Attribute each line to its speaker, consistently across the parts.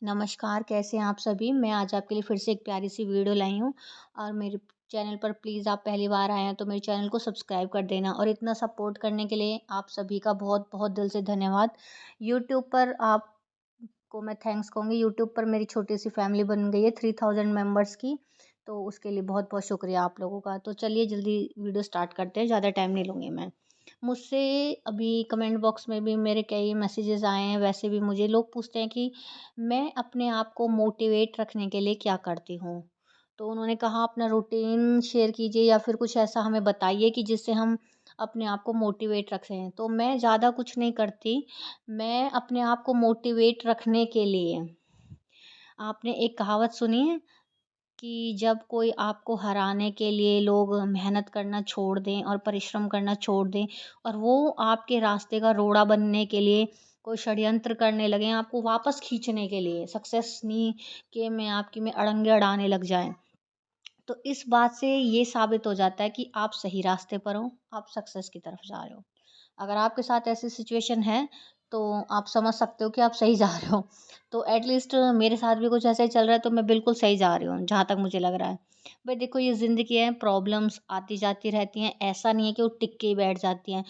Speaker 1: नमस्कार, कैसे हैं आप सभी? मैं आज आपके लिए फिर से एक प्यारी सी वीडियो लाई हूँ और मेरे चैनल पर प्लीज़ आप पहली बार आए हैं तो मेरे चैनल को सब्सक्राइब कर देना और इतना सपोर्ट करने के लिए आप सभी का बहुत-बहुत दिल से धन्यवाद। यूट्यूब पर आपको मैं थैंक्स कहूँगी, यूट्यूब पर मेरी छोटी सी फैमिली बन गई है 3000 मेंबर्स की, तो उसके लिए बहुत-बहुत शुक्रिया आप लोगों का। तो चलिए जल्दी वीडियो स्टार्ट करते हैं, ज़्यादा टाइम नहीं लूँगी मैं। मुझसे अभी कमेंट बॉक्स में भी मेरे कई मैसेजेस आए हैं, वैसे भी मुझे लोग पूछते हैं कि मैं अपने आप को मोटिवेट रखने के लिए क्या करती हूँ। तो उन्होंने कहा अपना रूटीन शेयर कीजिए या फिर कुछ ऐसा हमें बताइए कि जिससे हम अपने आप को मोटिवेट रख सकें। तो मैं ज़्यादा कुछ नहीं करती, मैं अपने आप को मोटिवेट रखने के लिए आपने एक कहावत सुनी है कि जब कोई आपको हराने के लिए लोग मेहनत करना छोड़ दें और परिश्रम करना छोड़ दें और वो आपके रास्ते का रोड़ा बनने के लिए कोई षड्यंत्र करने लगें, आपको वापस खींचने के लिए सक्सेस नहीं के में आपकी में अड़ंगे अड़ाने लग जाएं, तो इस बात से ये साबित हो जाता है कि आप सही रास्ते पर हो, आप सक्सेस की तरफ जा रहे हो। अगर आपके साथ ऐसी सिचुएशन है, तो आप समझ सकते हो कि आप सही जा रहे हो। तो एट लीस्ट मेरे साथ भी कुछ ऐसा ही चल रहा है, तो मैं बिल्कुल सही जा रही हूँ, जहाँ तक मुझे लग रहा है। भाई देखो ये ज़िंदगी है, प्रॉब्लम्स आती-जाती रहती हैं, ऐसा नहीं है कि वो टिक के ही बैठ जाती हैं।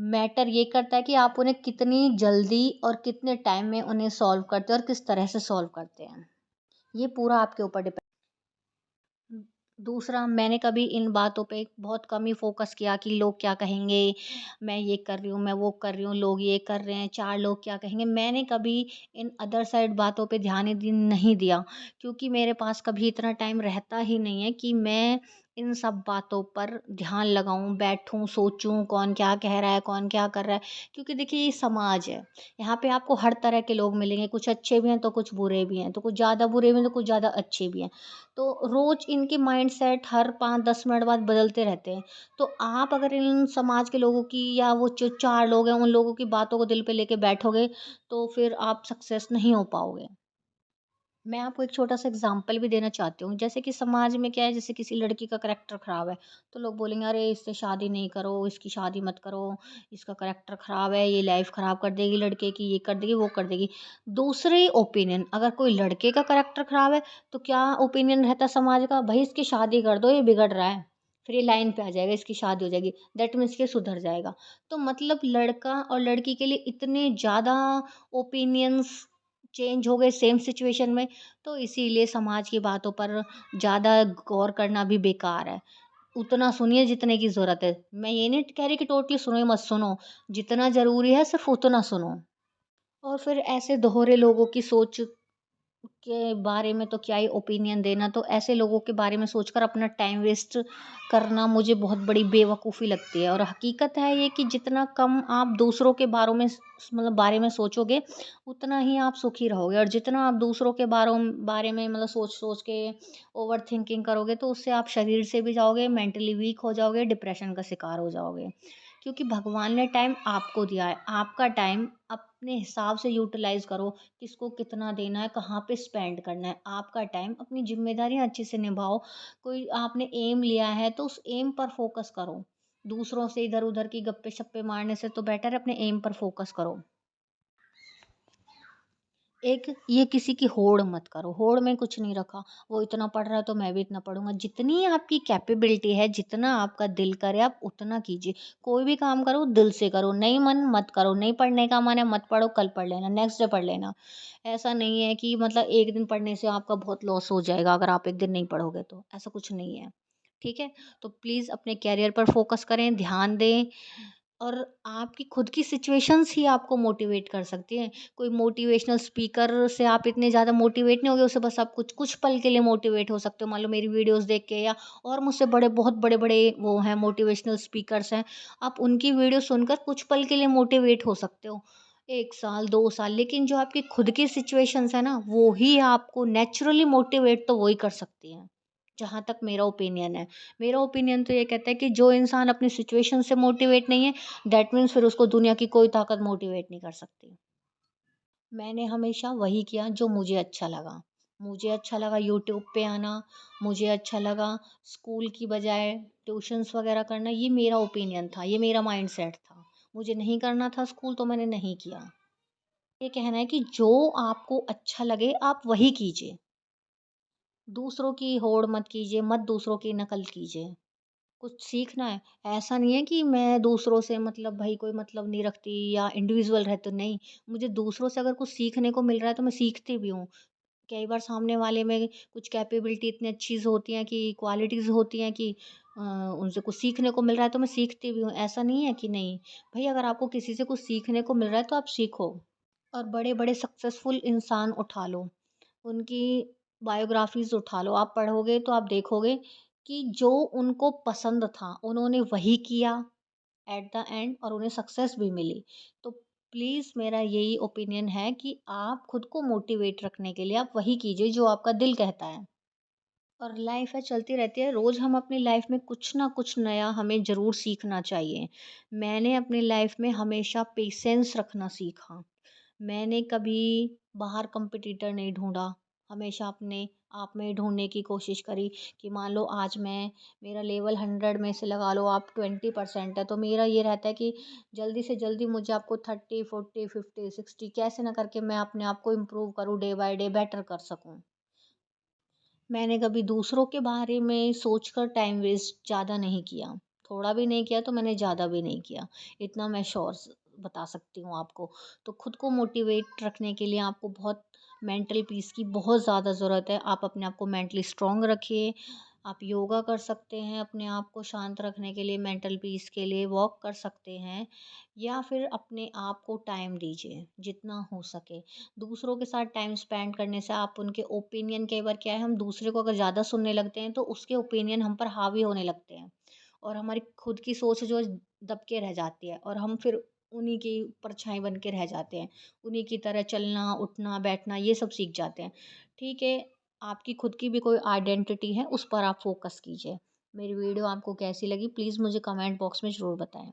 Speaker 1: मैटर ये करता है कि आप उन्हें कितनी जल्दी और कितने टाइम में उन्हें सॉल्व करते हैं और किस तरह से सॉल्व करते हैं। ये पूरा आपके ऊपर डिपेंड। दूसरा, मैंने कभी इन बातों पे बहुत कम ही फ़ोकस किया कि लोग क्या कहेंगे, मैं ये कर रही हूँ, मैं वो कर रही हूँ, लोग ये कर रहे हैं, 4 लोग क्या कहेंगे। मैंने कभी इन अदर साइड बातों पे ध्यान ही नहीं दिया, क्योंकि मेरे पास कभी इतना टाइम रहता ही नहीं है कि मैं इन सब बातों पर ध्यान लगाऊँ, बैठूँ, सोचूँ कौन क्या कह रहा है, कौन क्या कर रहा है। क्योंकि देखिए ये समाज है, यहाँ पे आपको हर तरह के लोग मिलेंगे, कुछ अच्छे भी हैं तो कुछ बुरे भी हैं, तो कुछ ज़्यादा बुरे भी हैं तो कुछ ज़्यादा अच्छे भी हैं। तो रोज़ इनके माइंडसेट हर 5-10 मिनट बाद बदलते रहते हैं। तो आप अगर इन समाज के लोगों की या वो जो 4 लोग हैं, उन लोगों की बातों को दिल पे लेके बैठोगे, तो फिर आप सक्सेस नहीं हो पाओगे। मैं आपको एक छोटा-सा एग्ज़ाम्पल भी देना चाहती हूँ। जैसे कि समाज में क्या है, जैसे किसी लड़की का करैक्टर ख़राब है, तो लोग बोलेंगे, "अरे! इससे शादी नहीं करो, इसकी शादी मत करो, इसका करैक्टर ख़राब है, ये लाइफ़ ख़राब कर देगी लड़के की, ये कर देगी, वो कर देगी।" दूसरी ओपिनियन, अगर कोई लड़के का करैक्टर ख़राब है, तो क्या ओपिनियन रहता है समाज का? भई इसकी शादी कर दो, ये बिगड़ रहा है। फिर ये लाइन पे आ जाएगा, इसकी शादी हो जाएगी। दैट मीन्स ये सुधर जाएगा। तो मतलब लड़का और लड़की के लिए इतने ज़्यादा ओपिनियंस चेंज हो गए सेम सिचुएशन में, तो इसीलिए समाज की बातों पर ज़्यादा गौर करना भी बेकार है। उतना सुनिए जितने की ज़रूरत है। मैं ये नहीं कह रही कि टोटली सुनो ही मत सुनो, जितना ज़रूरी है सिर्फ़ उतना सुनो। और फिर ऐसे दोहरे लोगों की सोच के बारे में तो क्या ही ओपिनियन देना, तो ऐसे लोगों के बारे में सोचकर अपना टाइम वेस्ट करना मुझे बहुत बड़ी बेवकूफ़ी लगती है। और हकीकत है ये कि जितना कम आप दूसरों के बारे में सोचोगे, उतना ही आप सुखी रहोगे, और जितना आप दूसरों के बारे में मतलब सोच-सोच के ओवरथिंकिंग करोगे, तो उससे आप शरीर से भी जाओगे, मेंटली वीक हो जाओगे, डिप्रेशन का शिकार हो जाओगे। क्योंकि भगवान ने टाइम आपको दिया है, आपका टाइम अपने हिसाब से यूटिलाइज़ करो, किसको कितना देना है, कहाँ पे स्पेंड करना है। आपका टाइम अपनी ज़िम्मेदारियाँ अच्छे से निभाओ। कोई आपने एम लिया है तो उस एम पर फ़ोकस करो। दूसरों से इधर-उधर की गप्पे-शप्पे मारने से तो बेटर है अपने एम पर फ़ोकस करो। एक ये किसी की होड़ मत करो, होड़ में कुछ नहीं रखा, वो इतना पढ़ रहा है तो मैं भी इतना पढ़ूँगा। जितनी आपकी कैपेबिलिटी है, जितना आपका दिल करे आप उतना कीजिए। कोई भी काम करो दिल से करो, नहीं मन मत करो, नहीं पढ़ने का मन है मत पढ़ो, कल पढ़ लेना, नेक्स्ट डे पढ़ लेना। ऐसा नहीं है कि मतलब एक दिन पढ़ने से आपका बहुत लॉस हो जाएगा अगर आप एक दिन नहीं पढ़ोगे तो, ऐसा कुछ नहीं है। ठीक है? तो प्लीज़ अपने करियर पर फ़ोकस करें, ध्यान दें, और आपकी खुद की सिचुएशंस ही आपको मोटिवेट कर सकती हैं। कोई मोटिवेशनल स्पीकर से आप इतने ज़्यादा मोटिवेट नहीं होगे, उससे बस आप कुछ कुछ पल के लिए मोटिवेट हो सकते हो। मान लो मेरी वीडियोज़ देख के, या और मुझसे बहुत बड़े-बड़े वो हैं मोटिवेशनल स्पीकर्स हैं। आप उनकी वीडियो सुनकर कुछ पल के लिए मोटिवेट हो सकते हो। 1 साल, 2 साल, लेकिन जो आपकी खुद की सिचुएशंस है ना, वो ही आपको नेचुरली मोटिवेट तो वो ही कर सकती हैं, जहाँ तक मेरा ओपिनियन है। मेरा ओपिनियन तो ये कहता है कि जो इंसान अपनी सिचुएशन से मोटिवेट नहीं है, दैट मीन्स फिर उसको दुनिया की कोई ताकत मोटिवेट नहीं कर सकती। मैंने हमेशा वही किया जो मुझे अच्छा लगा। मुझे अच्छा लगा यूट्यूब पे आना, मुझे अच्छा लगा स्कूल की बजाय ट्यूशन्स वगैरह करना, ये मेरा ओपिनियन था, ये मेरा माइंडसेट था। मुझे नहीं करना था स्कूल तो मैंने नहीं किया। ये कहना है कि जो आपको अच्छा लगे आप वही कीजिए। दूसरों की होड़ मत कीजिए, मत दूसरों की नकल कीजिए। कुछ सीखना है, ऐसा नहीं है कि मैं दूसरों से मतलब भई कोई मतलब नहीं रखती या इंडिविजुअल रहती हूँ, नहीं। मुझे दूसरों से अगर कुछ सीखने को मिल रहा है तो मैं सीखती भी हूँ। कई बार सामने वाले में कुछ कैपेबिलिटी इतनी अच्छी होती हैं कि क्वालिटीज़ होती हैं कि उनसे कुछ सीखने को मिल रहा है तो मैं सीखती भी हूँ। ऐसा नहीं है कि नहीं। भई अगर आपको किसी से कुछ सीखने को मिल रहा है तो आप सीखो। और बड़े-बड़े सक्सेसफुल इंसान उठा लो, उनकी बायोग्राफ़ीज़ उठा लो, आप पढ़ोगे तो आप देखोगे कि जो उनको पसंद था, उन्होंने वही किया एट द एंड और उन्हें सक्सेस भी मिली। तो प्लीज़ मेरा यही ओपिनियन है कि आप खुद को मोटिवेट रखने के लिए आप वही कीजिए जो आपका दिल कहता है। और लाइफ है चलती रहती है, रोज़ हम अपनी लाइफ में कुछ ना कुछ नया हमें ज़रूर सीखना चाहिए। मैंने अपनी लाइफ में हमेशा पेशेंस रखना सीखा। मैंने कभी बाहर कॉम्पिटिटर नहीं ढूँढा, हमेशा अपने आप में ढूँढने की कोशिश करी कि मान लो आज मेरा लेवल 100 में से लगा लो आप 20% है, तो मेरा ये रहता है कि जल्दी से जल्दी मुझे आपको 30, 40, 50, 60 कैसे ना करके मैं अपने आप को इम्प्रूव करूँ, डे बाय डे बेटर कर सकूँ। मैंने कभी दूसरों के बारे में सोचकर टाइम वेस्ट ज़्यादा नहीं किया। थोड़ा भी नहीं किया तो मैंने ज़्यादा भी नहीं किया। इतना मैं बता सकती हूँ आपको। तो खुद को मोटिवेट रखने के लिए आपको बहुत मेंटल पीस की बहुत ज़्यादा ज़रूरत है। आप अपने आप को मेंटली स्ट्रॉन्ग रखिए। आप योगा कर सकते हैं अपने आप को शांत रखने के लिए, मेंटल पीस के लिए वॉक कर सकते हैं या फिर अपने आप को टाइम दीजिए जितना हो सके। दूसरों के साथ टाइम स्पेंड करने से आप उनके ओपिनियन, कई बार क्या है हम दूसरे को अगर ज़्यादा सुनने लगते हैं तो उसके ओपिनियन हम पर हावी होने लगते हैं और हमारी खुद की सोच जो है दब के रह जाती है और हम फिर उन्हीं की परछाई बन के रह जाते हैं। उन्हीं की तरह चलना उठना बैठना ये सब सीख जाते हैं। ठीक है, आपकी खुद की भी कोई आइडेंटिटी है, उस पर आप फोकस कीजिए। मेरी वीडियो आपको कैसी लगी प्लीज़ मुझे कमेंट बॉक्स में ज़रूर बताएं।